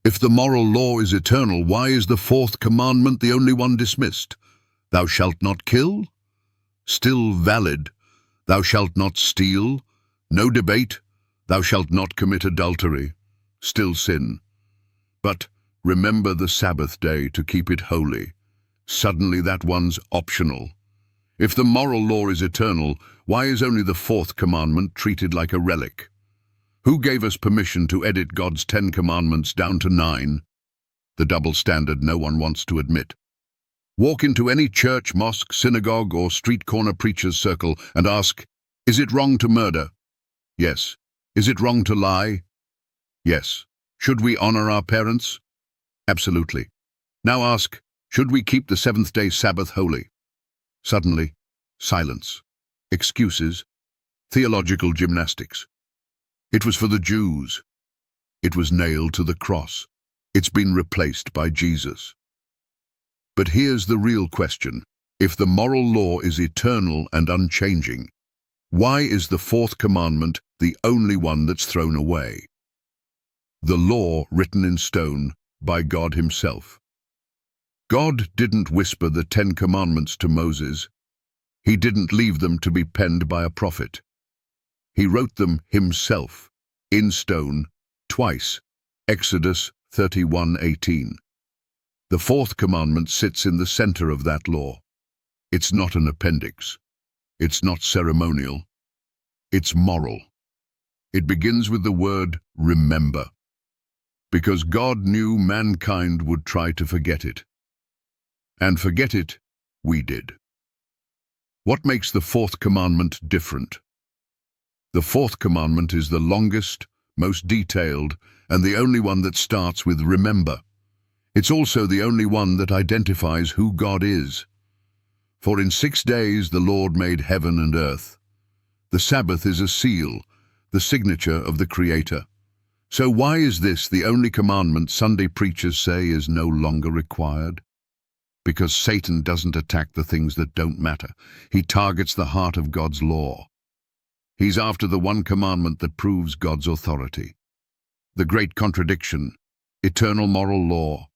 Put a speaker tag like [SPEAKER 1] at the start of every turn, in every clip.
[SPEAKER 1] If the moral law is eternal, why is the fourth commandment the only one dismissed? Thou shalt not kill? Still valid. Thou shalt not steal? No debate. Thou shalt not commit adultery? Still sin. But remember the Sabbath day to keep it holy. Suddenly that one's optional. If the moral law is eternal, why is only the fourth commandment treated like a relic? Who gave us permission to edit God's 10 commandments down to 9? The double standard no one wants to admit. Walk into any church, mosque, synagogue, or street corner preacher's circle and ask, is it wrong to murder? Yes. Is it wrong to lie? Yes. Should we honor our parents? Absolutely. Now ask, should we keep the seventh-day Sabbath holy? Suddenly, silence. Excuses. Theological gymnastics. It was for the Jews. It was nailed to the cross. It's been replaced by Jesus. But here's the real question. If the moral law is eternal and unchanging, why is the fourth commandment the only one that's thrown away? The law written in stone by God himself. God didn't whisper the 10 commandments to Moses. He didn't leave them to be penned by a prophet. He wrote them himself, in stone, twice. Exodus 31:18. The fourth commandment sits in the center of that law. It's not an appendix. It's not ceremonial. It's moral. It begins with the word remember, because God knew mankind would try to forget it. And forget it, we did. What makes the fourth commandment different? The fourth commandment is the longest, most detailed, and the only one that starts with remember. It's also the only one that identifies who God is. For in 6 days the Lord made heaven and earth. The Sabbath is a seal, the signature of the Creator. So why is this the only commandment Sunday preachers say is no longer required? Because Satan doesn't attack the things that don't matter. He targets the heart of God's law. He's after the one commandment that proves God's authority. The great contradiction, eternal moral law,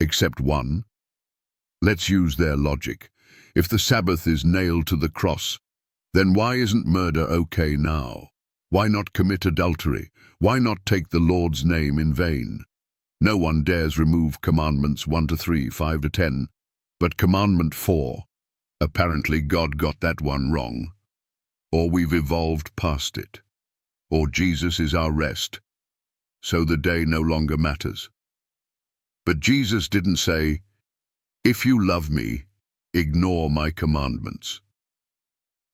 [SPEAKER 1] except one. Let's use their logic. If the Sabbath is nailed to the cross, then why isn't murder okay now? Why not commit adultery? Why not take the Lord's name in vain? No one dares remove commandments 1 to 3, 5 to 10, but commandment 4, apparently God got that one wrong. Or we've evolved past it. Or Jesus is our rest, so the day no longer matters. But Jesus didn't say, if you love me, ignore my commandments.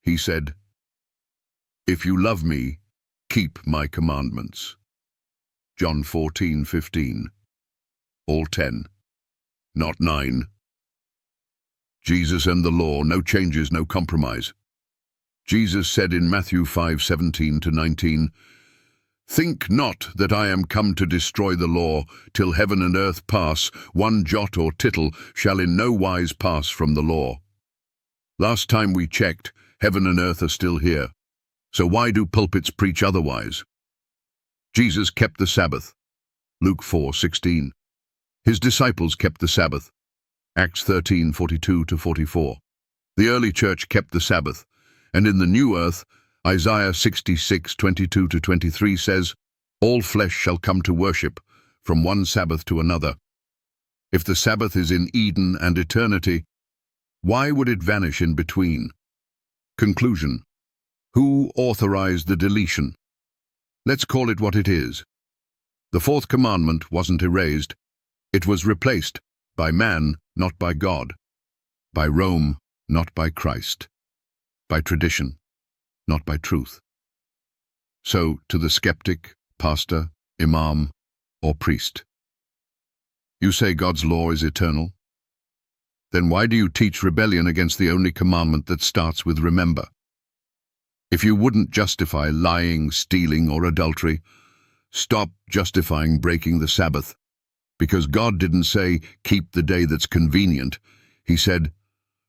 [SPEAKER 1] He said, if you love me, keep my commandments. John 14:15. All 10, not 9. Jesus and the law, no changes, no compromise. Jesus said in Matthew 5:17 to 19, think not that I am come to destroy the law, till heaven and earth pass, one jot or tittle shall in no wise pass from the law. Last time we checked, heaven and earth are still here. So why do pulpits preach otherwise? Jesus kept the Sabbath. Luke 4:16. His disciples kept the Sabbath. Acts 13:42 to 44. The early church kept the Sabbath. And in the new earth, Isaiah 66:22 to 23 says, all flesh shall come to worship, from one Sabbath to another. If the Sabbath is in Eden and eternity, why would it vanish in between? Conclusion. Who authorized the deletion? Let's call it what it is. The fourth commandment wasn't erased. It was replaced by man, not by God. By Rome, not by Christ. By tradition, not by truth. So, to the skeptic, pastor, imam, or priest, you say God's law is eternal? Then why do you teach rebellion against the only commandment that starts with remember? If you wouldn't justify lying, stealing, or adultery, stop justifying breaking the Sabbath. Because God didn't say, keep the day that's convenient. He said,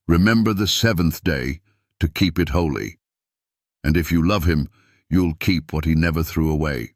[SPEAKER 1] remember the seventh day, to keep it holy. And if you love him, you'll keep what he never threw away.